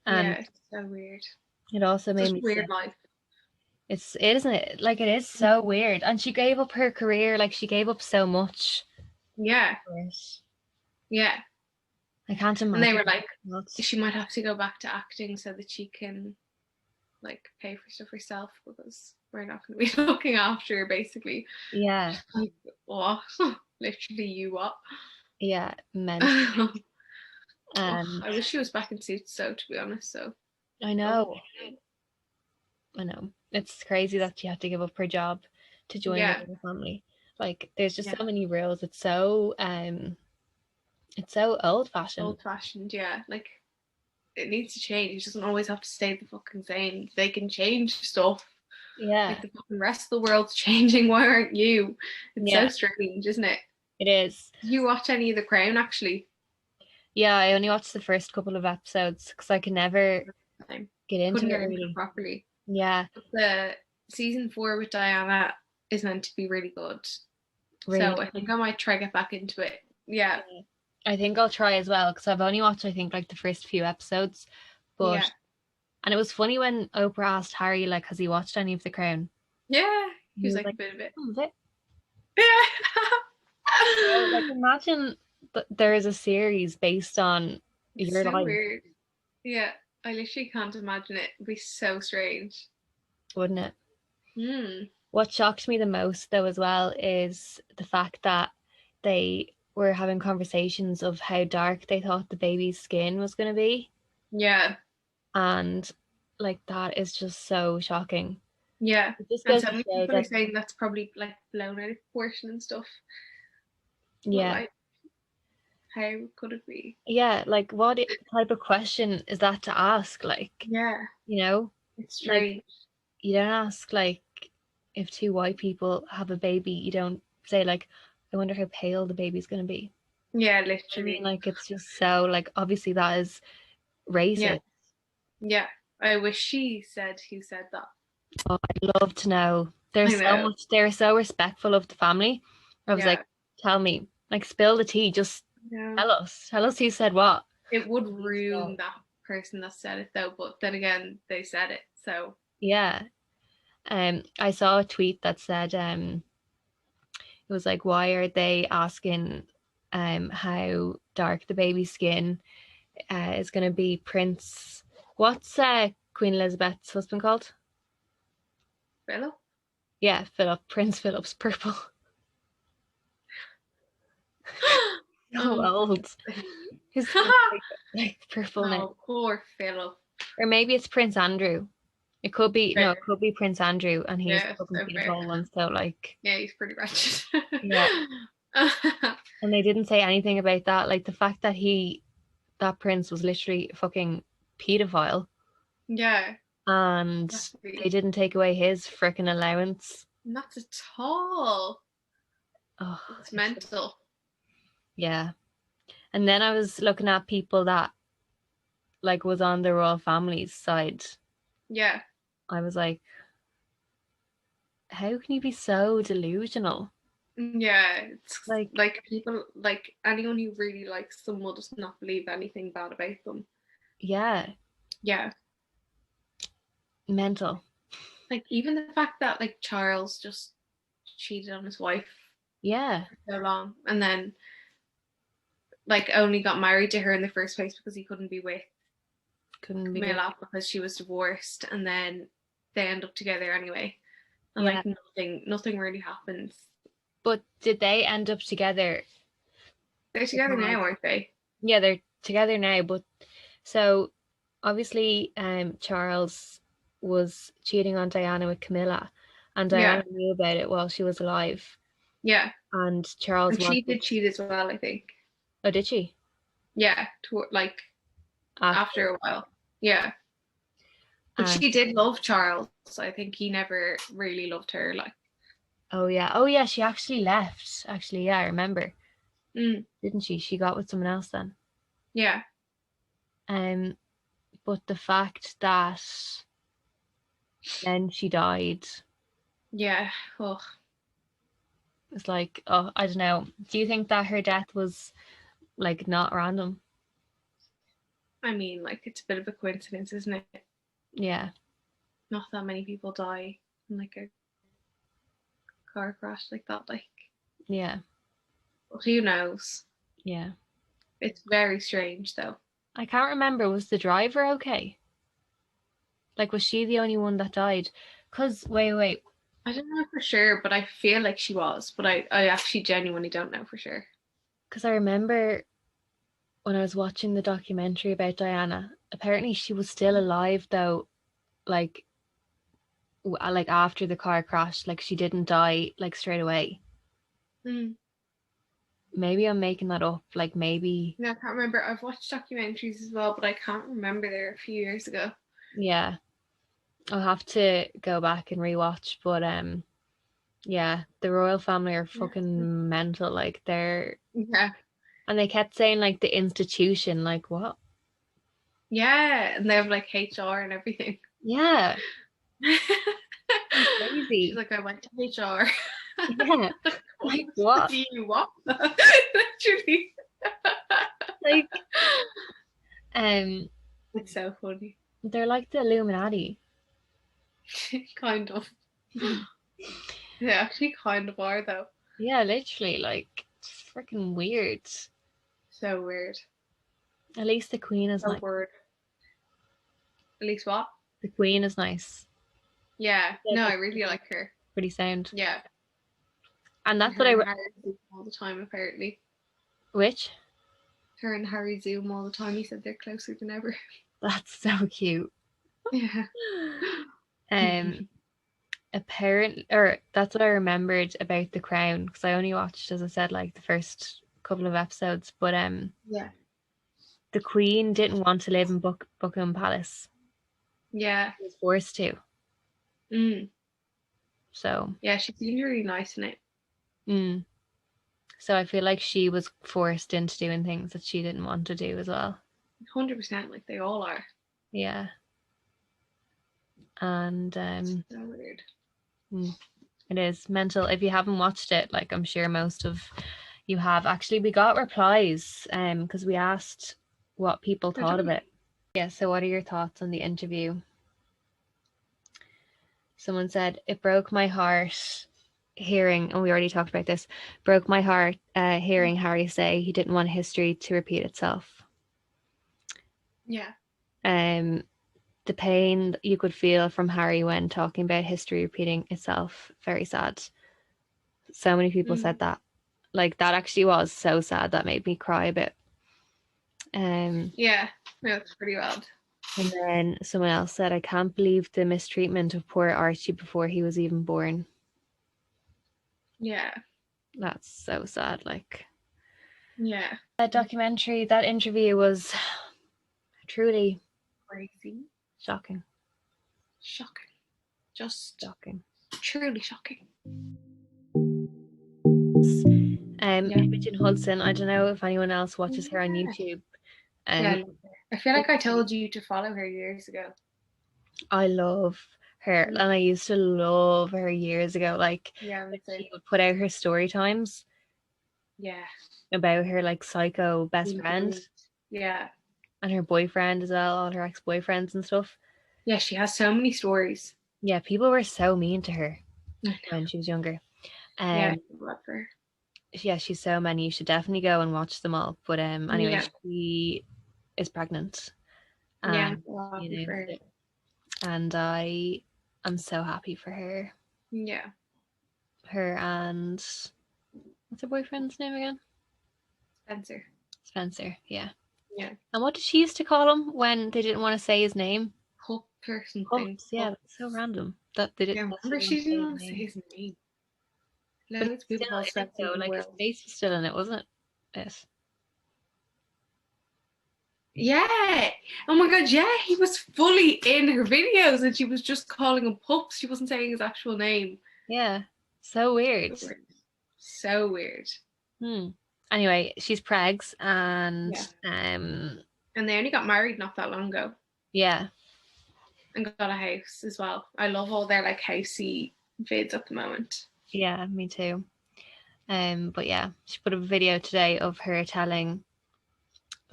[SPEAKER 2] Yeah,
[SPEAKER 1] And
[SPEAKER 2] it's so weird.
[SPEAKER 1] it also made
[SPEAKER 2] Such a
[SPEAKER 1] me
[SPEAKER 2] weird
[SPEAKER 1] sick.
[SPEAKER 2] life.
[SPEAKER 1] It isn't it, like it is so weird, and she gave up her career, like she gave up so much
[SPEAKER 2] Yeah.
[SPEAKER 1] for it.
[SPEAKER 2] Yeah.
[SPEAKER 1] I can't
[SPEAKER 2] And they
[SPEAKER 1] imagine
[SPEAKER 2] were like,
[SPEAKER 1] what.
[SPEAKER 2] she might have to go back to acting so that she can like pay for stuff herself because we're not going to be looking after her basically.
[SPEAKER 1] Yeah,
[SPEAKER 2] Like what? Literally, you what?
[SPEAKER 1] yeah, meant.
[SPEAKER 2] Oh,
[SPEAKER 1] And
[SPEAKER 2] I wish she was back in suits though, to be honest. So
[SPEAKER 1] I know, I know. It's crazy that she had to give up her job to join the
[SPEAKER 2] yeah,
[SPEAKER 1] royal family. Like there's just
[SPEAKER 2] yeah,
[SPEAKER 1] so many rules. It's so old fashioned.
[SPEAKER 2] old fashioned. Yeah, like it needs to change. It doesn't always have to stay the fucking same. They can change stuff.
[SPEAKER 1] Yeah,
[SPEAKER 2] Like the fucking rest of the world's changing. Why aren't you? It's so
[SPEAKER 1] yeah,
[SPEAKER 2] strange, isn't it?
[SPEAKER 1] it is.
[SPEAKER 2] Did you watch any of The Crown actually?
[SPEAKER 1] Yeah, I only watched the first couple of episodes because I could never
[SPEAKER 2] I
[SPEAKER 1] get into
[SPEAKER 2] couldn't
[SPEAKER 1] it
[SPEAKER 2] get into it
[SPEAKER 1] really.
[SPEAKER 2] properly.
[SPEAKER 1] Yeah,
[SPEAKER 2] The season 4 with Diana, is meant to be really good.
[SPEAKER 1] Really?
[SPEAKER 2] So I think I might try get back into it. Yeah.
[SPEAKER 1] I think I'll try as well, because I've only watched, I think, like the first few episodes. But and it was funny when Oprah asked Harry, like, has he watched any of The Crown?
[SPEAKER 2] Yeah.
[SPEAKER 1] He
[SPEAKER 2] He was
[SPEAKER 1] was
[SPEAKER 2] like
[SPEAKER 1] like,
[SPEAKER 2] a bit of it.
[SPEAKER 1] oh, is it?
[SPEAKER 2] Yeah.
[SPEAKER 1] Like, imagine that there is a series based on
[SPEAKER 2] It's
[SPEAKER 1] your
[SPEAKER 2] so
[SPEAKER 1] life,
[SPEAKER 2] weird. Yeah. I literally can't imagine it. It'd be so strange.
[SPEAKER 1] wouldn't it?
[SPEAKER 2] Hmm.
[SPEAKER 1] What shocked me the most, though, as well, is the fact that they were having conversations of how dark they thought the baby's skin was going to be.
[SPEAKER 2] Yeah.
[SPEAKER 1] And like, that is just so shocking.
[SPEAKER 2] Yeah.
[SPEAKER 1] It just
[SPEAKER 2] And
[SPEAKER 1] goes
[SPEAKER 2] so
[SPEAKER 1] to
[SPEAKER 2] many
[SPEAKER 1] show
[SPEAKER 2] people are
[SPEAKER 1] that,
[SPEAKER 2] saying that's probably like blown out of proportion and stuff. But
[SPEAKER 1] yeah.
[SPEAKER 2] like, how could it be?
[SPEAKER 1] Yeah, like, what type of question is that to ask? Like,
[SPEAKER 2] Yeah.
[SPEAKER 1] you know,
[SPEAKER 2] It's
[SPEAKER 1] like,
[SPEAKER 2] strange.
[SPEAKER 1] you don't ask, like, if two white people have a baby, you don't say, like, I wonder how pale the baby's going to be.
[SPEAKER 2] Yeah,
[SPEAKER 1] I mean,
[SPEAKER 2] literally.
[SPEAKER 1] like, it's just so, like, obviously that is
[SPEAKER 2] Yeah.
[SPEAKER 1] racist.
[SPEAKER 2] Yeah. I wish she said who said that.
[SPEAKER 1] Oh, I'd love to know.
[SPEAKER 2] I know.
[SPEAKER 1] They're so respectful of the family. I was
[SPEAKER 2] Yeah.
[SPEAKER 1] like, tell me, like, spill the tea, just
[SPEAKER 2] Yeah.
[SPEAKER 1] tell us who said what.
[SPEAKER 2] It would ruin that person that said it though, but then again, they said it, so
[SPEAKER 1] Yeah. I saw a tweet that said, it was like, why are they asking how dark the baby's skin is going to be? Prince, what's Queen Elizabeth's husband called?
[SPEAKER 2] Philip.
[SPEAKER 1] Yeah, Philip. Prince Philip's purple. So old. His skin like purple now.
[SPEAKER 2] Oh, poor Philip.
[SPEAKER 1] Or maybe it's Prince Andrew. It could be
[SPEAKER 2] Fair.
[SPEAKER 1] no, it could be Prince Andrew, and he's
[SPEAKER 2] Yeah,
[SPEAKER 1] fucking
[SPEAKER 2] so fair.
[SPEAKER 1] beautiful, and so like,
[SPEAKER 2] Yeah, he's pretty wretched.
[SPEAKER 1] yeah. And they didn't say anything about that, like the fact that that prince was literally a fucking pedophile,
[SPEAKER 2] Yeah,
[SPEAKER 1] and they didn't take away his freaking allowance.
[SPEAKER 2] not at all.
[SPEAKER 1] Oh,
[SPEAKER 2] It's mental.
[SPEAKER 1] Yeah. And then I was looking at people that like was on the royal family's side.
[SPEAKER 2] Yeah.
[SPEAKER 1] I was like, how can you be so delusional?
[SPEAKER 2] Yeah, it's
[SPEAKER 1] Like,
[SPEAKER 2] people, like anyone who really likes them will just not believe anything bad about them.
[SPEAKER 1] yeah.
[SPEAKER 2] Yeah.
[SPEAKER 1] Mental.
[SPEAKER 2] Like even the fact that like Charles just cheated on his wife
[SPEAKER 1] Yeah.
[SPEAKER 2] for so long and then like only got married to her in the first place because he couldn't be with Camilla because she was divorced, and then they end up together anyway. And like nothing really happens.
[SPEAKER 1] But did they end up together?
[SPEAKER 2] They're together now, aren't they?
[SPEAKER 1] Yeah, they're together now, but so obviously Charles was cheating on Diana with Camilla, and Diana knew about it while she was alive.
[SPEAKER 2] Yeah.
[SPEAKER 1] And Charles
[SPEAKER 2] she did cheat as well, I think.
[SPEAKER 1] Oh, did she?
[SPEAKER 2] Yeah, like after a while. Yeah. But she did love Charles. I think he never really loved her. Like.
[SPEAKER 1] Oh yeah. She actually left. Actually, yeah, I remember. Didn't she? She got with someone else then.
[SPEAKER 2] Yeah.
[SPEAKER 1] But the fact that then she died.
[SPEAKER 2] Yeah. Oh.
[SPEAKER 1] It's like, oh, I don't know. Do you think that her death was like not random?
[SPEAKER 2] I mean, like it's a bit of a coincidence, isn't it?
[SPEAKER 1] Yeah.
[SPEAKER 2] Not that many people die in like a car crash like that, like.
[SPEAKER 1] Yeah.
[SPEAKER 2] But who knows?
[SPEAKER 1] Yeah.
[SPEAKER 2] It's very strange though.
[SPEAKER 1] I can't remember. Was the driver okay? Like, was she the only one that died? Because wait.
[SPEAKER 2] I don't know for sure, but I feel like she was. But I actually genuinely don't know for sure.
[SPEAKER 1] Because I remember when I was watching the documentary about Diana, apparently she was still alive though, like after the car crash, like she didn't die like straight away. Maybe I'm making that up, like maybe.
[SPEAKER 2] No, I can't remember. I've watched documentaries as well, but I can't remember. They're a few years ago.
[SPEAKER 1] Yeah, I'll have to go back and rewatch, but yeah, the royal family are fucking mental. Like they're and they kept saying like the institution, like what?
[SPEAKER 2] Yeah, and they have like HR and everything.
[SPEAKER 1] Yeah. crazy.
[SPEAKER 2] She's like, I went to HR.
[SPEAKER 1] Yeah. Like what?
[SPEAKER 2] You what? Literally.
[SPEAKER 1] Like,
[SPEAKER 2] It's so funny.
[SPEAKER 1] they're like the Illuminati.
[SPEAKER 2] Kind of. They actually kind of are though.
[SPEAKER 1] Yeah, literally, like, it's freaking weird.
[SPEAKER 2] So weird.
[SPEAKER 1] At least the Queen is
[SPEAKER 2] So
[SPEAKER 1] nice.
[SPEAKER 2] weird. At least what?
[SPEAKER 1] The Queen is nice.
[SPEAKER 2] Yeah. No, I really like her.
[SPEAKER 1] Pretty sound.
[SPEAKER 2] Yeah.
[SPEAKER 1] And that's
[SPEAKER 2] her
[SPEAKER 1] what I.
[SPEAKER 2] and Harry Zoom all the time, apparently.
[SPEAKER 1] Which?
[SPEAKER 2] Her and Harry Zoom all the time. He said they're closer than ever.
[SPEAKER 1] That's so cute.
[SPEAKER 2] Yeah.
[SPEAKER 1] That's what I remembered about The Crown, because I only watched, as I said, like the first couple of episodes. But
[SPEAKER 2] yeah.
[SPEAKER 1] the Queen didn't want to live in Buckingham Palace.
[SPEAKER 2] Yeah.
[SPEAKER 1] She was forced to. So.
[SPEAKER 2] Yeah, she seemed really nice in it.
[SPEAKER 1] So I feel like she was forced into doing things that she didn't want to do as well.
[SPEAKER 2] 100%, like they all are.
[SPEAKER 1] Yeah. And
[SPEAKER 2] so weird.
[SPEAKER 1] It is mental. If you haven't watched it, like I'm sure most of you have. Actually, we got replies because we asked what people thought of it. Yeah, so what are your thoughts on the interview? Someone said, it broke my heart hearing, and we already talked about this, broke my heart hearing Harry say he didn't want history to repeat itself.
[SPEAKER 2] Yeah.
[SPEAKER 1] The pain you could feel from Harry when talking about history repeating itself, very sad. So many people said that. Like, that actually was so sad. That made me cry a bit.
[SPEAKER 2] Yeah, no, it's pretty wild.
[SPEAKER 1] And then someone else said, I can't believe the mistreatment of poor Archie before he was even born.
[SPEAKER 2] Yeah.
[SPEAKER 1] That's so sad. Like,
[SPEAKER 2] yeah.
[SPEAKER 1] That documentary, that interview was truly
[SPEAKER 2] crazy.
[SPEAKER 1] Shocking.
[SPEAKER 2] Just
[SPEAKER 1] shocking.
[SPEAKER 2] Truly shocking.
[SPEAKER 1] Imogen Hudson, I don't know if anyone else watches her on YouTube.
[SPEAKER 2] I feel like I told you to follow her years ago.
[SPEAKER 1] I love her, and I used to love her years ago. Like, she would put out her story times.
[SPEAKER 2] Yeah.
[SPEAKER 1] About her like psycho best friend.
[SPEAKER 2] Yeah.
[SPEAKER 1] And her boyfriend as well, all her ex-boyfriends and stuff.
[SPEAKER 2] Yeah, she has so many stories.
[SPEAKER 1] Yeah, people were so mean to her when she was younger.
[SPEAKER 2] Yeah, I love her.
[SPEAKER 1] Yeah, she's so many. You should definitely go and watch them all. But anyway, she is pregnant. And, and I am so happy for her.
[SPEAKER 2] Yeah.
[SPEAKER 1] Her and what's her boyfriend's name again? Spencer, yeah.
[SPEAKER 2] Yeah.
[SPEAKER 1] And what did she used to call him when they didn't want to say his name?
[SPEAKER 2] Pup or something.
[SPEAKER 1] Pups, yeah, that's so random. That they didn't.
[SPEAKER 2] Remember, she didn't want to say his name. Loads of people call Spencer.
[SPEAKER 1] Like, his face was still in it, wasn't it?
[SPEAKER 2] Yeah. Oh my god, yeah, he was fully in her videos and she was just calling him Pups. She wasn't saying his actual name.
[SPEAKER 1] Yeah. So weird.
[SPEAKER 2] So weird.
[SPEAKER 1] Anyway, she's pregs and
[SPEAKER 2] and they only got married not that long ago.
[SPEAKER 1] Yeah.
[SPEAKER 2] And got a house as well. I love all their like housey vids at the moment.
[SPEAKER 1] Yeah, me too. But yeah, she put up a video today of her telling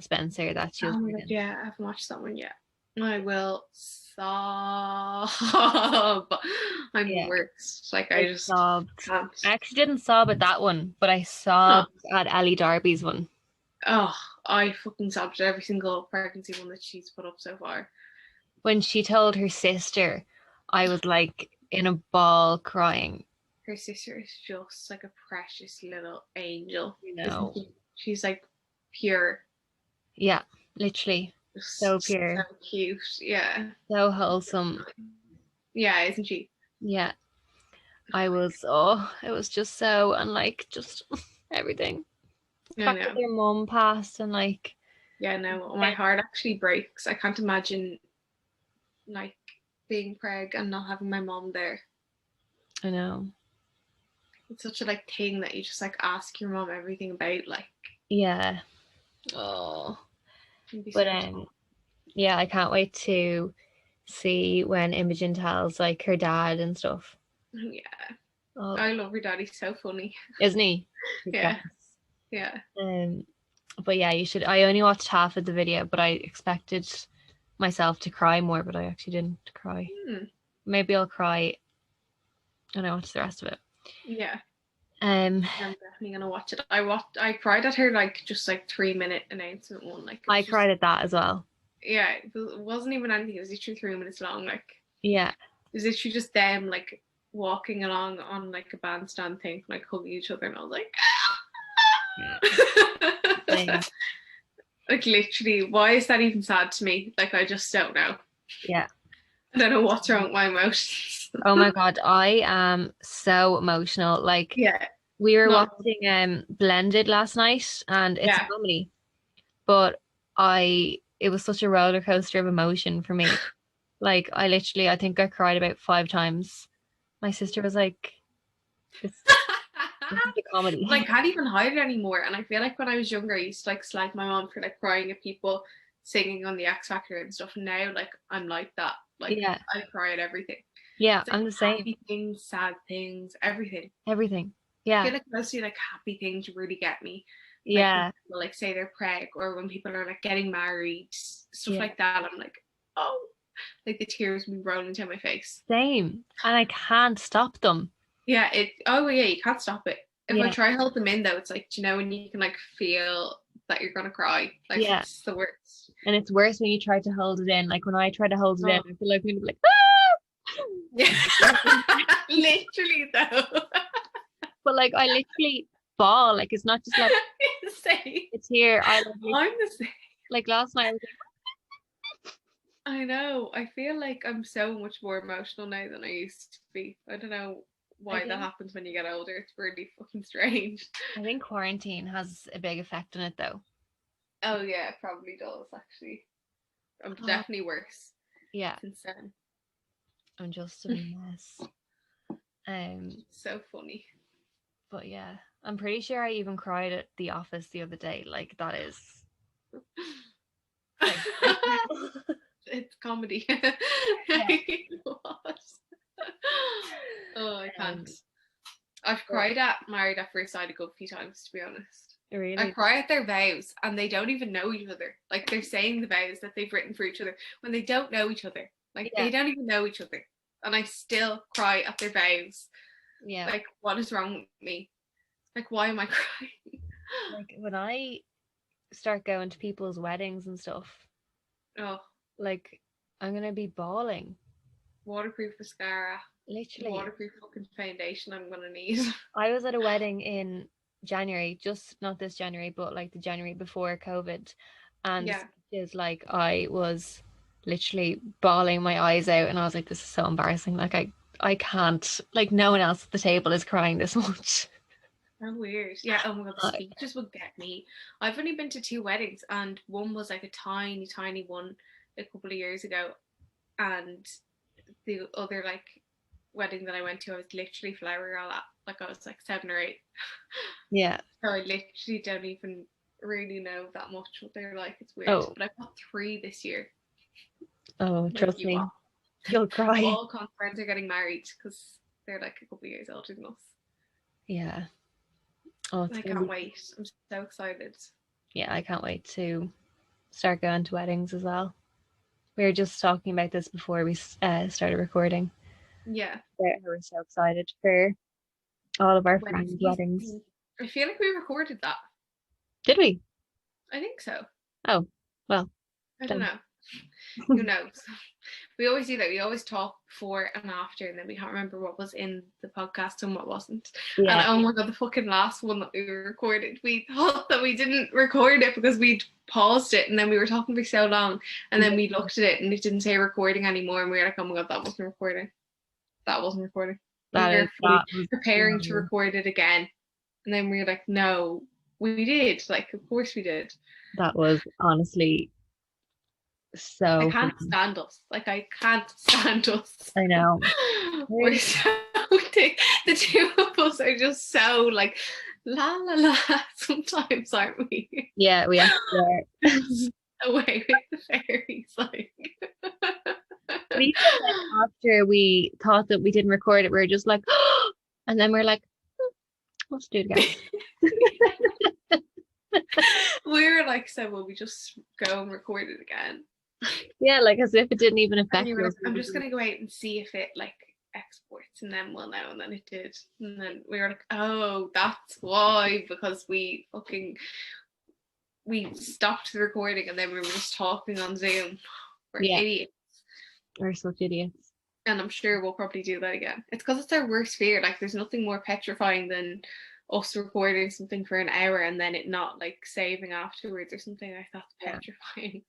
[SPEAKER 1] Spencer that she was pregnant.
[SPEAKER 2] Yeah, I haven't watched that one yet. I will sob. I'm worst. Like, I just
[SPEAKER 1] sobbed.
[SPEAKER 2] Can't.
[SPEAKER 1] I actually didn't sob at that one, but I sobbed at Ellie Darby's one.
[SPEAKER 2] Oh, I fucking sobbed at every single pregnancy one that she's put up so far.
[SPEAKER 1] When she told her sister, I was like in a ball crying.
[SPEAKER 2] Her sister is just like a precious little angel.
[SPEAKER 1] You know.
[SPEAKER 2] She's like pure.
[SPEAKER 1] Yeah, literally. So pure.
[SPEAKER 2] So cute. Yeah.
[SPEAKER 1] So wholesome.
[SPEAKER 2] Yeah, isn't she?
[SPEAKER 1] Yeah. It was just so, and like, just everything. The fact that your mum passed and like.
[SPEAKER 2] Yeah, no, my heart actually breaks. I can't imagine like being preg and not having my mom there.
[SPEAKER 1] I know.
[SPEAKER 2] It's such a like thing that you just like ask your mom everything about, like.
[SPEAKER 1] Yeah. Oh. But yeah, I can't wait to see when Imogen tells like her dad and stuff.
[SPEAKER 2] Yeah.
[SPEAKER 1] Oh,
[SPEAKER 2] I love your daddy. So funny.
[SPEAKER 1] isn't he?
[SPEAKER 2] Yeah. Yeah.
[SPEAKER 1] But yeah, you should. I only watched half of the video, but I expected myself to cry more, but I actually didn't cry. Maybe I'll cry and I watch the rest of it.
[SPEAKER 2] Yeah.
[SPEAKER 1] I'm
[SPEAKER 2] definitely gonna watch it. I cried at her like just like 3-minute announcement one. Like
[SPEAKER 1] I
[SPEAKER 2] just,
[SPEAKER 1] cried at that as well.
[SPEAKER 2] Yeah, it wasn't even anything. It was literally 3 minutes long. Like
[SPEAKER 1] yeah,
[SPEAKER 2] it was literally just them like walking along on like a bandstand thing, like hugging each other, and I was like, like literally, why is that even sad to me? Like I just don't know.
[SPEAKER 1] Yeah.
[SPEAKER 2] I don't know what's wrong with my emotions.
[SPEAKER 1] Oh my god, I am so emotional. Like we were watching Blended last night, and it's comedy, but it was such a roller coaster of emotion for me. Like I think I cried about 5 times. My sister was like, this is a comedy.
[SPEAKER 2] Like, I can't even hide it anymore. And I feel like when I was younger, I used to like slag my mom for like crying at people singing on the X Factor and stuff. And now, like, I'm like that. Like, I cry at everything.
[SPEAKER 1] Yeah,
[SPEAKER 2] like,
[SPEAKER 1] I'm the same.
[SPEAKER 2] Happy things, sad things, everything.
[SPEAKER 1] Everything. Yeah.
[SPEAKER 2] I feel like mostly like happy things really get me.
[SPEAKER 1] Yeah.
[SPEAKER 2] Like, people, like say they're preg, or when people are like getting married, stuff like that. I'm like, oh, like the tears will be rolling down my face.
[SPEAKER 1] Same. And I can't stop them.
[SPEAKER 2] Yeah, you can't stop it. If I try to hold them in though, it's like, you know, when you can like feel that you're gonna cry. Like it's the worst.
[SPEAKER 1] And it's worse when you try to hold it in. Like when I try to hold it in, I feel like I'm gonna be like,
[SPEAKER 2] ah! Literally though.
[SPEAKER 1] But like I literally bawl. Like it's not just like it's here. I'm
[SPEAKER 2] the same.
[SPEAKER 1] Like last night I was like,
[SPEAKER 2] I know. I feel like I'm so much more emotional now than I used to be. I don't know why that happens when you get older. It's really fucking strange.
[SPEAKER 1] I think quarantine has a big effect on it though.
[SPEAKER 2] Oh yeah, it probably does actually. I'm definitely worse.
[SPEAKER 1] Yeah.
[SPEAKER 2] Since then.
[SPEAKER 1] I'm just a mess.
[SPEAKER 2] So funny.
[SPEAKER 1] But yeah, I'm pretty sure I even cried at the office the other day. Like that is
[SPEAKER 2] it's comedy. Oh, I can't. I've cried at Married at First Sight a good few times, to be honest.
[SPEAKER 1] Really?
[SPEAKER 2] I cry at their vows and they don't even know each other. Like they're saying the vows that they've written for each other when they don't know each other. Like they don't even know each other. And I still cry at their vows.
[SPEAKER 1] Yeah.
[SPEAKER 2] Like what is wrong with me? Like why am I crying?
[SPEAKER 1] Like when I start going to people's weddings and stuff, like I'm gonna be bawling.
[SPEAKER 2] Waterproof mascara.
[SPEAKER 1] Literally.
[SPEAKER 2] Waterproof fucking foundation I'm gonna need.
[SPEAKER 1] I was at a wedding in January, just not this January, but like the January before COVID, and it's like I was literally bawling my eyes out, and I was like, this is so embarrassing. Like I can't, like no one else at the table is crying this much.
[SPEAKER 2] So weird. Yeah, oh my god, the speeches would get me. I've only been to 2 weddings, and one was like a tiny, tiny one a couple of years ago, and the other like wedding that I went to, I was literally flower girl at. Like I was like 7 or 8.
[SPEAKER 1] Yeah.
[SPEAKER 2] So I literally don't even really know that much what they're like. It's weird. But I've got 3 this year.
[SPEAKER 1] Oh, like trust me. You'll cry.
[SPEAKER 2] All friends are getting married because they're like a couple of years older than us.
[SPEAKER 1] Yeah. Oh,
[SPEAKER 2] I can't wait. I'm so excited.
[SPEAKER 1] Yeah, I can't wait to start going to weddings as well. We were just talking about this before we started recording.
[SPEAKER 2] Yeah.
[SPEAKER 1] We're so excited for all of our friends' weddings.
[SPEAKER 2] I feel like we recorded that.
[SPEAKER 1] Did we?
[SPEAKER 2] I think so.
[SPEAKER 1] Oh, well.
[SPEAKER 2] I don't know. Who knows? We always do that. We always talk before and after, and then we can't remember what was in the podcast and what wasn't. Yeah. And oh my god, the fucking last one that we recorded, we thought that we didn't record it because we'd paused it, and then we were talking for so long, and then we looked at it and it didn't say recording anymore, and we were like, oh my god, that wasn't recording. That wasn't recording. We were preparing to record it again, and then we were like, no, we did. Like, of course we did. That was
[SPEAKER 1] honestly so
[SPEAKER 2] I can't stand us. Like I can't stand us.
[SPEAKER 1] I know.
[SPEAKER 2] We're so the 2 of us are just so like la la la sometimes, aren't we?
[SPEAKER 1] Yeah, we actually are.
[SPEAKER 2] Away with the fairies, like
[SPEAKER 1] But even then, after we thought that we didn't record it, we were just like, and then we're like, let's do it again.
[SPEAKER 2] We were like, so will we just go and record it again?
[SPEAKER 1] Yeah, like as if it didn't even affect
[SPEAKER 2] Like,
[SPEAKER 1] us.
[SPEAKER 2] I'm just gonna go out and see if it like exports, and then we'll know. And then it did, and then we were like, oh, that's why, because we stopped the recording, and then we were just talking on Zoom. We're idiots.
[SPEAKER 1] We're such idiots.
[SPEAKER 2] And I'm sure we'll probably do that again. It's because it's our worst fear. Like, there's nothing more petrifying than us recording something for an hour and then it not like saving afterwards or something. Like, that's petrifying.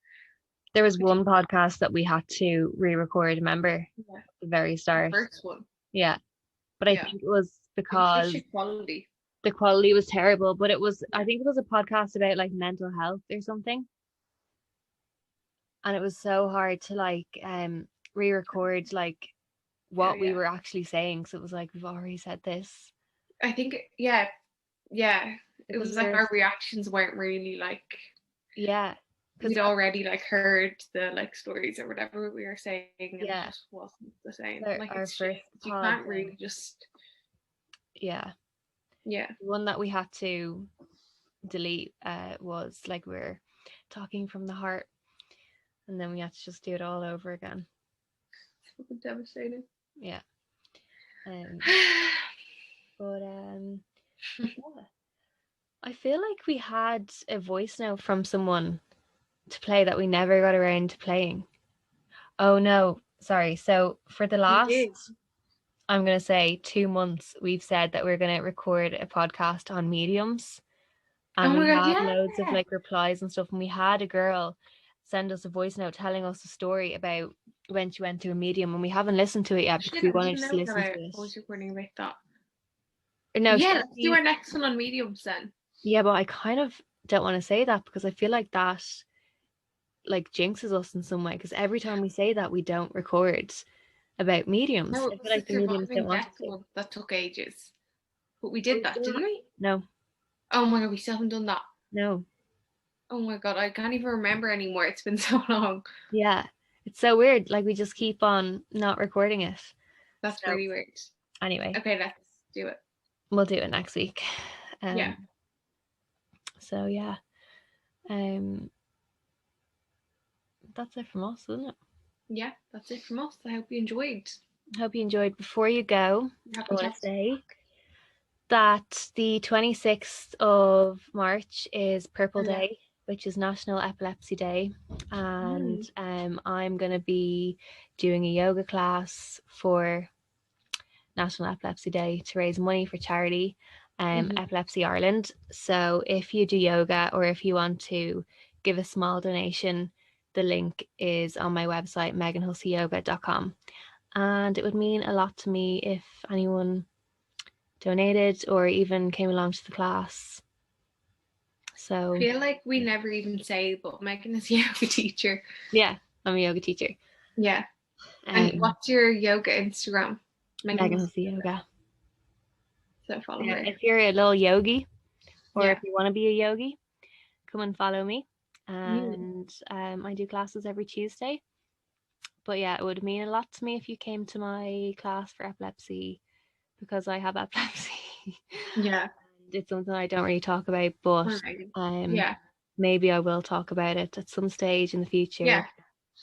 [SPEAKER 1] There was one podcast that we had to re-record, remember?
[SPEAKER 2] Yeah.
[SPEAKER 1] At the very start.
[SPEAKER 2] The first one.
[SPEAKER 1] Yeah. But I think it was because the quality was terrible. But it was, I think it was a podcast about like mental health or something. And it was so hard to like re-record like what we were actually saying. So it was like, we've already said this.
[SPEAKER 2] I think, yeah. It was like our reactions weren't really like, we'd already like heard the like stories or whatever we were saying, and it just wasn't the same. Like,
[SPEAKER 1] our first
[SPEAKER 2] you can't really just
[SPEAKER 1] the one that we had to delete was like we're talking from the heart, and then we had to just do it all over again.
[SPEAKER 2] It's fucking devastating.
[SPEAKER 1] Yeah. But I feel like we had a voice note from someone to play that we never got around to playing. Oh no, sorry. So for the last, I'm going to say 2 months, we've said that we're going to record a podcast on mediums. And we had loads of like replies and stuff. And we had a girl send us a voice note telling us a story about when she went to a medium, and we haven't listened to it yet because we wanted to listen to it.
[SPEAKER 2] Voice recording about that.
[SPEAKER 1] No,
[SPEAKER 2] let's do our next one on mediums then.
[SPEAKER 1] Yeah, but I kind of don't want to say that because I feel like that like jinxes us in some way, because every time we say that we don't record about mediums.
[SPEAKER 2] No,
[SPEAKER 1] I feel like the mediums don't want to.
[SPEAKER 2] That took ages. But we did that, didn't we?
[SPEAKER 1] No.
[SPEAKER 2] Oh my god, we still haven't done that.
[SPEAKER 1] No.
[SPEAKER 2] Oh my god, I can't even remember anymore. It's been so long.
[SPEAKER 1] Yeah. It's so weird. Like we just keep on not recording it.
[SPEAKER 2] That's really weird.
[SPEAKER 1] Anyway.
[SPEAKER 2] Okay, let's do it.
[SPEAKER 1] We'll do it next week.
[SPEAKER 2] Yeah.
[SPEAKER 1] So yeah. That's it from us, isn't it?
[SPEAKER 2] Yeah, that's it from us. I hope you enjoyed.
[SPEAKER 1] Before you go, I want to say that the 26th of March is Purple Day, which is National Epilepsy Day, and I'm going to be doing a yoga class for National Epilepsy Day to raise money for charity, Epilepsy Ireland. So if you do yoga or if you want to give a small donation, the link is on my website, meganhusseyyoga.com. And it would mean a lot to me if anyone donated or even came along to the class. So
[SPEAKER 2] I feel like we never even say, but Megan is a yoga teacher.
[SPEAKER 1] Yeah, I'm a yoga teacher.
[SPEAKER 2] Yeah. And what's your yoga Instagram?
[SPEAKER 1] Meghan Hussey Yoga.
[SPEAKER 2] So follow her.
[SPEAKER 1] If you're a little yogi, or if you want to be a yogi, come and follow me. And I do classes every Tuesday. But yeah, it would mean a lot to me if you came to my class for epilepsy, because I have epilepsy.
[SPEAKER 2] Yeah.
[SPEAKER 1] It's something I don't really talk about, but maybe I will talk about it at some stage in the future.
[SPEAKER 2] Yeah.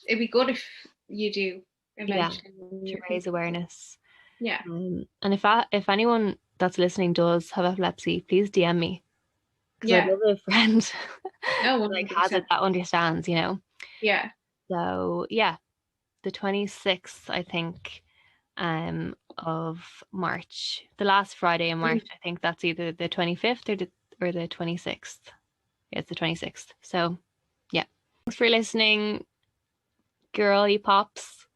[SPEAKER 2] It'd be good if you do eventually.
[SPEAKER 1] Yeah, to raise awareness.
[SPEAKER 2] Yeah.
[SPEAKER 1] And if anyone that's listening does have epilepsy, please DM me. Because I'd love a friend like has it that understands, you know.
[SPEAKER 2] Yeah.
[SPEAKER 1] So yeah, the 26th, I think, of March, the last Friday in March. I think that's either the 25th or the 26th. Yeah, it's the 26th. So yeah, thanks for listening, girly pops.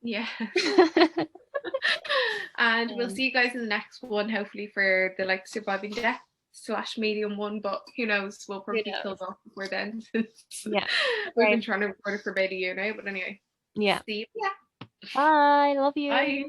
[SPEAKER 2] Yeah. And we'll see you guys in the next one, hopefully for the like surviving death / medium one, but who knows, we'll probably be killed off before then.
[SPEAKER 1] Yeah.
[SPEAKER 2] We've been trying to record it for about a year now, but anyway.
[SPEAKER 1] Yeah.
[SPEAKER 2] See you. Yeah.
[SPEAKER 1] Bye. Love you.
[SPEAKER 2] Bye.